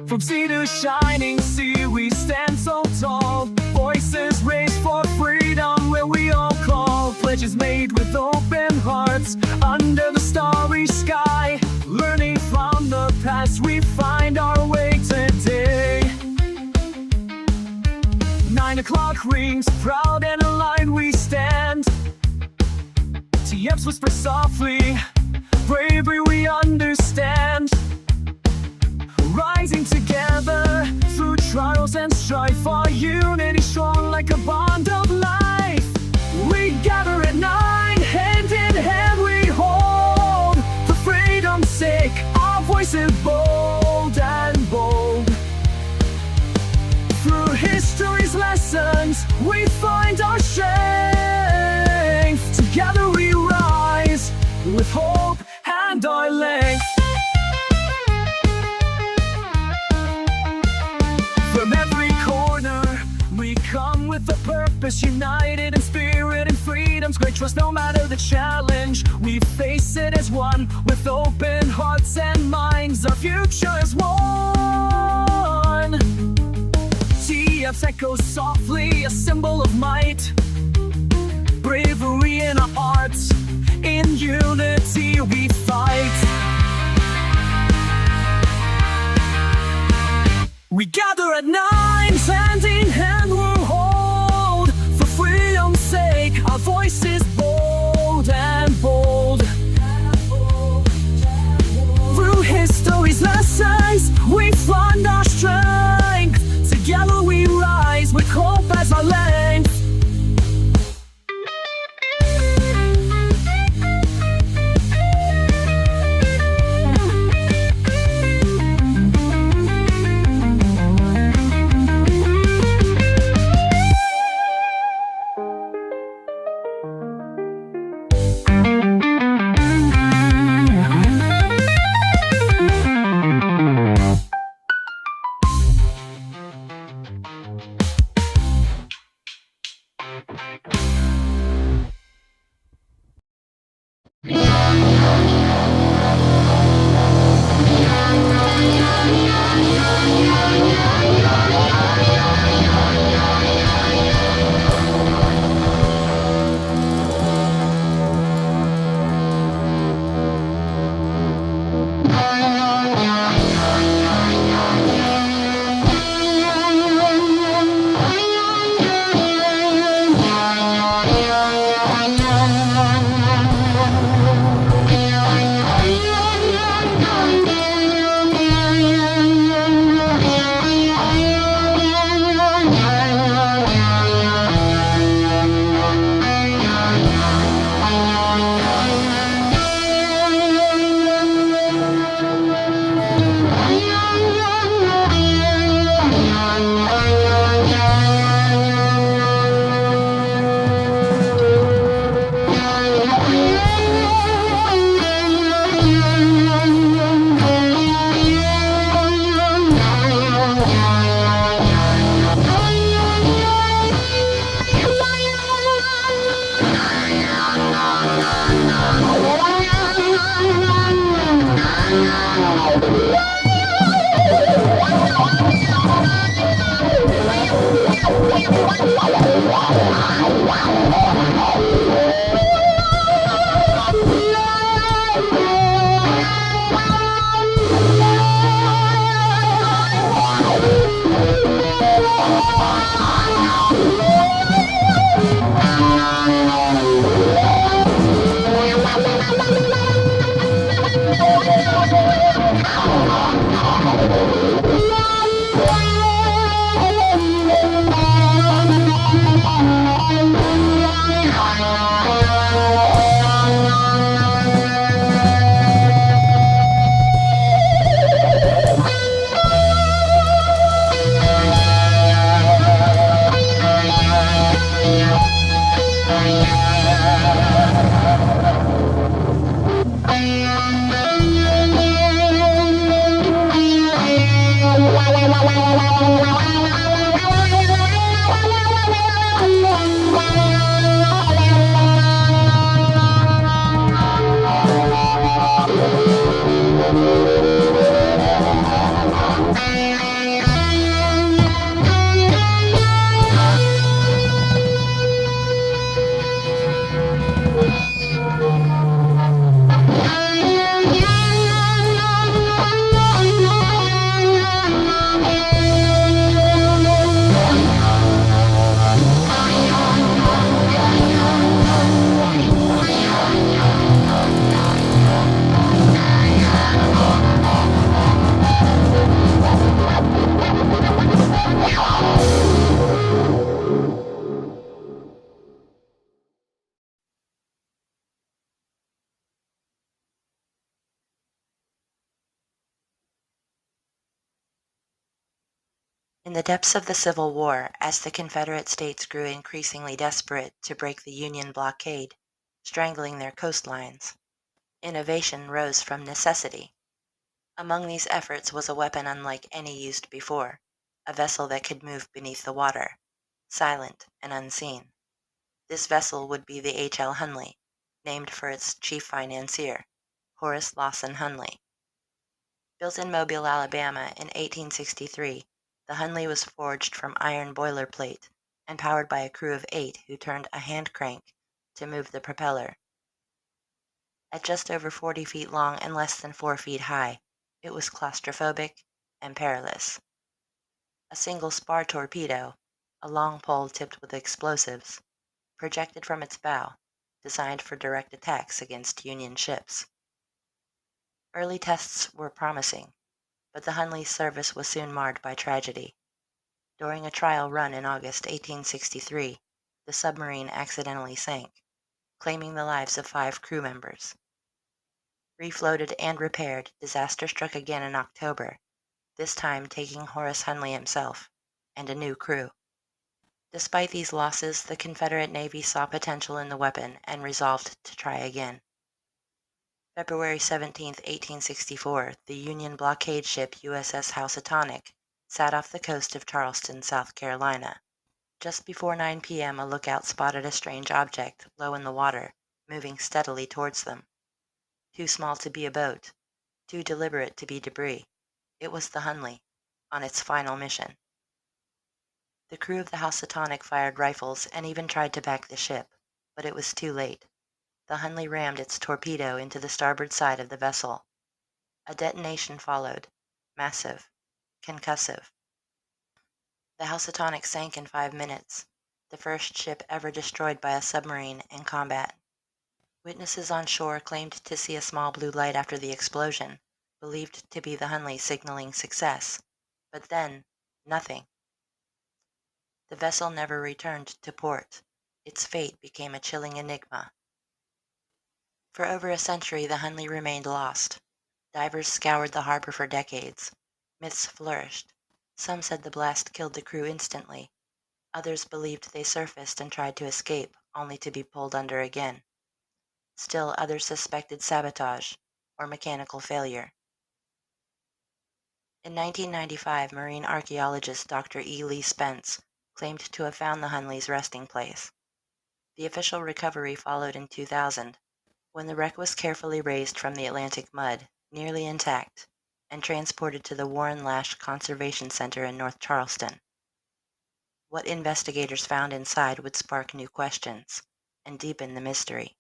From sea to shining sea, we stand so tall. Voices raised for freedom where we all call. Pledges made with open hearts under the starry sky. Learning from the past, we find our way today. 9 o'clock rings, proud and aligned we stand. TFs whisper softly, bravery we understand. Rising together through trials and strife, our unity strong like a bond of life. We gather at 9, hand in hand we hold. For freedom's sake, our voices bold and bold. Through history's lessons, we find our strength. Together we rise, with hope and our length. From every corner, we come with a purpose, united in spirit and freedom's great trust. No matter the challenge, we face it as one, with open hearts and minds. Our future is one. TFs echo softly, a symbol of might. Bravery in our hearts, in unity we fight. We gather at 9, hand in hand we'll hold. For freedom's sake, our voices bold and bold. Through history's lessons, we find our strength. Together we rise, with hope as our length. In the depths of the Civil War, as the Confederate States grew increasingly desperate to break the Union blockade, strangling their coastlines, innovation rose from necessity. Among these efforts was a weapon unlike any used before, a vessel that could move beneath the water, silent and unseen. This vessel would be the H.L. Hunley, named for its chief financier, Horace Lawson Hunley. Built in Mobile, Alabama in 1863, the Hunley was forged from iron boilerplate and powered by a crew of 8 who turned a hand crank to move the propeller. At just over 40 feet long and less than 4 feet high, it was claustrophobic and perilous. A single spar torpedo, a long pole tipped with explosives, projected from its bow, designed for direct attacks against Union ships. Early tests were promising, but the Hunley's service was soon marred by tragedy. During a trial run in August 1863, the submarine accidentally sank, claiming the lives of 5 crew members. Refloated and repaired, disaster struck again in October, this time taking Horace Hunley himself and a new crew. Despite these losses, the Confederate Navy saw potential in the weapon and resolved to try again. February 17, 1864, the Union blockade ship USS Housatonic sat off the coast of Charleston, South Carolina. Just before 9 p.m., a lookout spotted a strange object low in the water, moving steadily towards them. Too small to be a boat, too deliberate to be debris. It was the Hunley, on its final mission. The crew of the Housatonic fired rifles and even tried to back the ship, but it was too late. The Hunley rammed its torpedo into the starboard side of the vessel. A detonation followed, massive, concussive. The Housatonic sank in 5 minutes, the first ship ever destroyed by a submarine in combat. Witnesses on shore claimed to see a small blue light after the explosion, believed to be the Hunley signaling success. But then, nothing. The vessel never returned to port. Its fate became a chilling enigma. For over a century, the Hunley remained lost. Divers scoured the harbor for decades. Myths flourished. Some said the blast killed the crew instantly. Others believed they surfaced and tried to escape, only to be pulled under again. Still others suspected sabotage or mechanical failure. In 1995, marine archaeologist Dr. E. Lee Spence claimed to have found the Hunley's resting place. The official recovery followed in 2000, when the wreck was carefully raised from the Atlantic mud, nearly intact, and transported to the Warren Lash Conservation Center in North Charleston. What investigators found inside would spark new questions and deepen the mystery.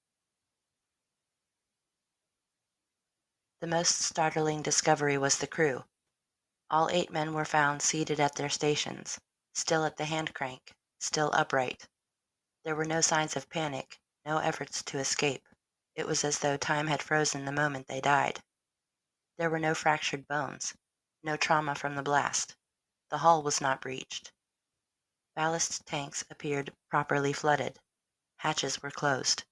The most startling discovery was the crew. All 8 men were found seated at their stations, still at the hand crank, still upright. There were no signs of panic, no efforts to escape. It was as though time had frozen the moment they died. There were no fractured bones, no trauma from the blast. The hull was not breached. Ballast tanks appeared properly flooded. Hatches were closed.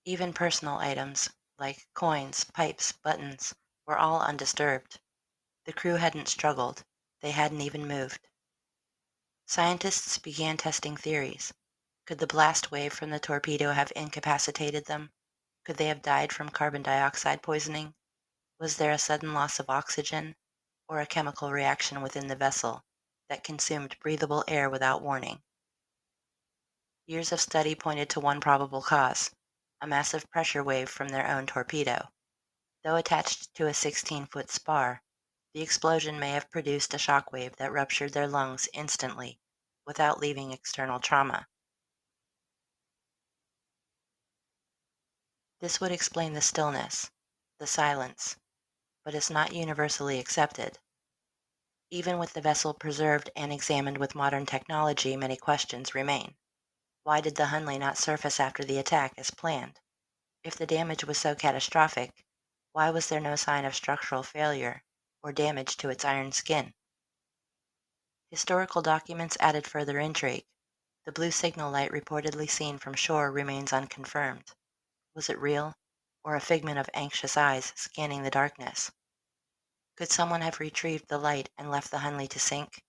Even personal items, like coins, pipes, buttons, were all undisturbed. The crew hadn't struggled. They hadn't even moved. Scientists began testing theories. Could the blast wave from the torpedo have incapacitated them? Could they have died from carbon dioxide poisoning? Was there a sudden loss of oxygen, or a chemical reaction within the vessel that consumed breathable air without warning? Years of study pointed to one probable cause, a massive pressure wave from their own torpedo. Though attached to a 16-foot spar, the explosion may have produced a shock wave that ruptured their lungs instantly, without leaving external trauma. This would explain the stillness, the silence, but is not universally accepted. Even with the vessel preserved and examined with modern technology, many questions remain. Why did the Hunley not surface after the attack as planned? If the damage was so catastrophic, why was there no sign of structural failure or damage to its iron skin? Historical documents added further intrigue. The blue signal light reportedly seen from shore remains unconfirmed. Was it real, or a figment of anxious eyes scanning the darkness? Could someone have retrieved the light and left the Hunley to sink?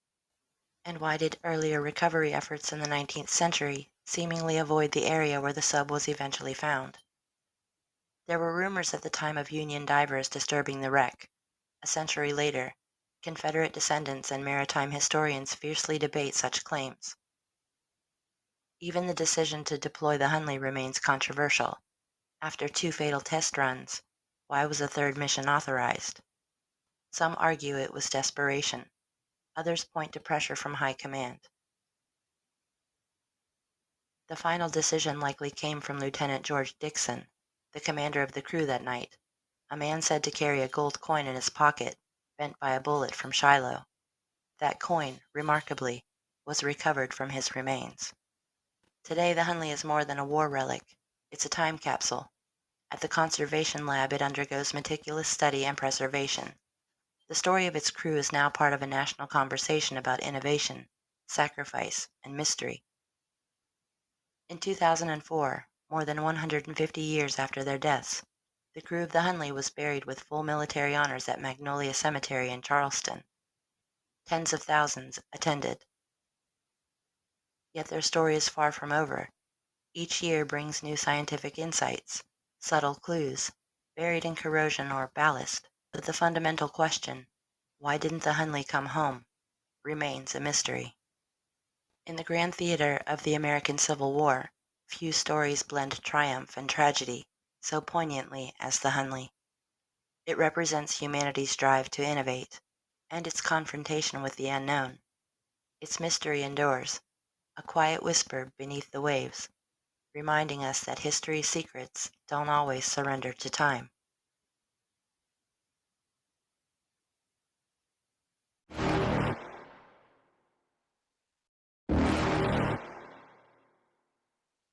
And why did earlier recovery efforts in the 19th century seemingly avoid the area where the sub was eventually found? There were rumors at the time of Union divers disturbing the wreck. A century later, Confederate descendants and maritime historians fiercely debate such claims. Even the decision to deploy the Hunley remains controversial. After 2 fatal test runs, why was a 3rd mission authorized? Some argue it was desperation. Others point to pressure from high command. The final decision likely came from Lieutenant George Dixon, the commander of the crew that night, a man said to carry a gold coin in his pocket, bent by a bullet from Shiloh. That coin, remarkably, was recovered from his remains. Today, the Hunley is more than a war relic. It's a time capsule. At the conservation lab, it undergoes meticulous study and preservation. The story of its crew is now part of a national conversation about innovation, sacrifice, and mystery. In 2004, more than 150 years after their deaths, the crew of the Hunley was buried with full military honors at Magnolia Cemetery in Charleston. Tens of thousands attended. Yet their story is far from over. Each year brings new scientific insights, subtle clues, buried in corrosion or ballast. But the fundamental question, why didn't the Hunley come home, remains a mystery. In the grand theater of the American Civil War, few stories blend triumph and tragedy so poignantly as the Hunley. It represents humanity's drive to innovate, and its confrontation with the unknown. Its mystery endures, a quiet whisper beneath the waves, reminding us that history's secrets don't always surrender to time.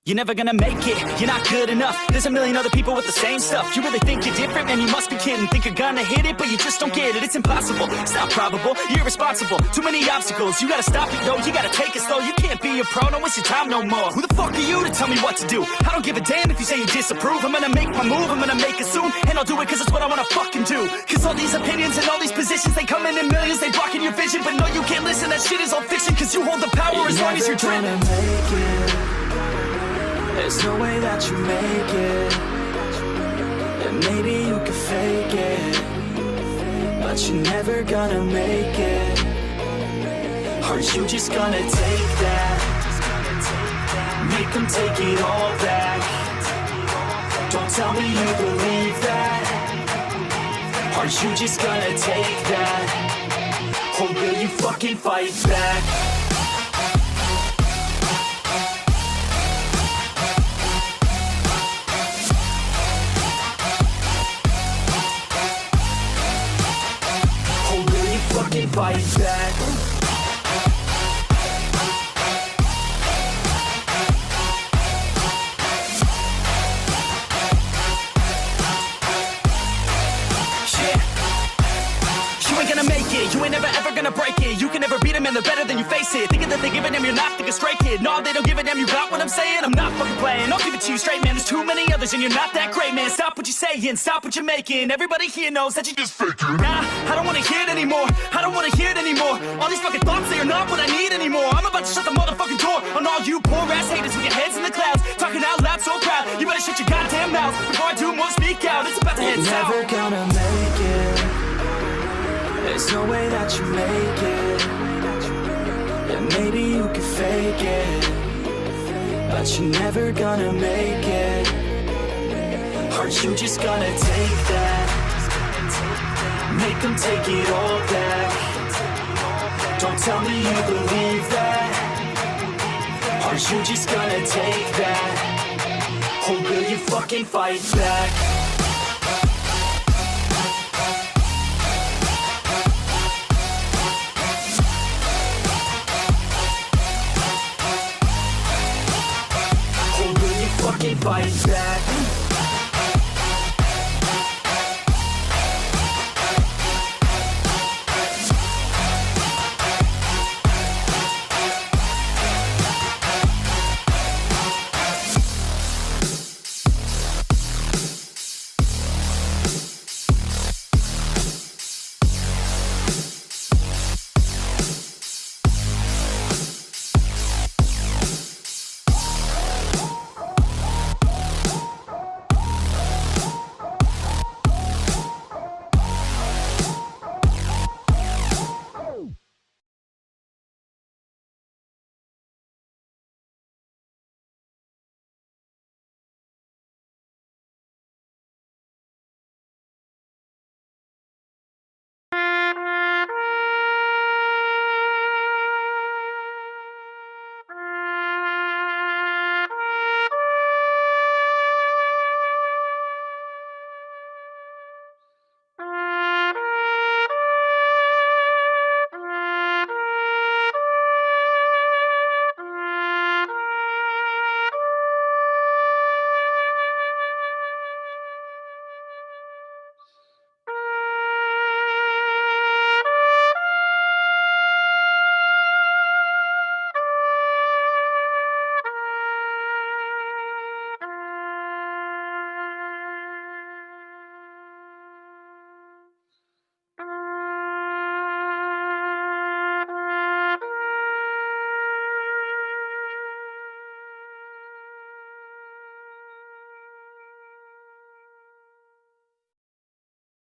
You're never gonna make it, you're not good enough. There's a million other people with the same stuff. You really think you're different? Man, you must be kidding. Think you're gonna hit it, but you just don't get it. It's impossible, it's not probable, you're irresponsible. Too many obstacles, you gotta stop it, yo. You gotta take it slow, you can't be a pro. Don't waste your time no more. Who the fuck are you to tell me what to do? I don't give a damn if you say you disapprove. I'm gonna make my move, I'm gonna make it soon. And I'll do it cause it's what I wanna fucking do. Cause all these opinions and all these positions, they come in millions, they blocking your vision. But no, you can't listen, that shit is all fiction. Cause you hold the power as long as you're driven. There's no way that you make it. And maybe you could fake it, but you're never gonna make it. Are you just gonna take that? Make them take it all back. Don't tell me you believe that. Are you just gonna take that? Or will you fucking fight back? Fight back. You ain't gonna make it, you ain't never ever gonna break it. You can never beat them and they're better than you face it. Thinking that they give a damn, you're not thinking straight, kid. No, they don't give a damn, you got what I'm saying? I'm not fucking playing, I'll give it to you straight, man. There's too many others and you're not that great, man. Stop what you're saying, stop what you're making. Everybody here knows that you just faking. Nah, I don't wanna hear it anymore, I don't wanna hear it anymore. All these fucking thoughts, they are not what I need anymore. I'm about to shut the motherfucking door on all you poor ass haters with your heads in the clouds, talking out loud so proud. You better shut your goddamn mouth before I do more speak out. It's about to head south. Never gonna make it. There's no way that you make it. And maybe you could fake it, but you're never gonna make it. Are you just gonna take that? Make them take it all back. Don't tell me you believe that. Are you just gonna take that? Or will you fucking fight back? Fight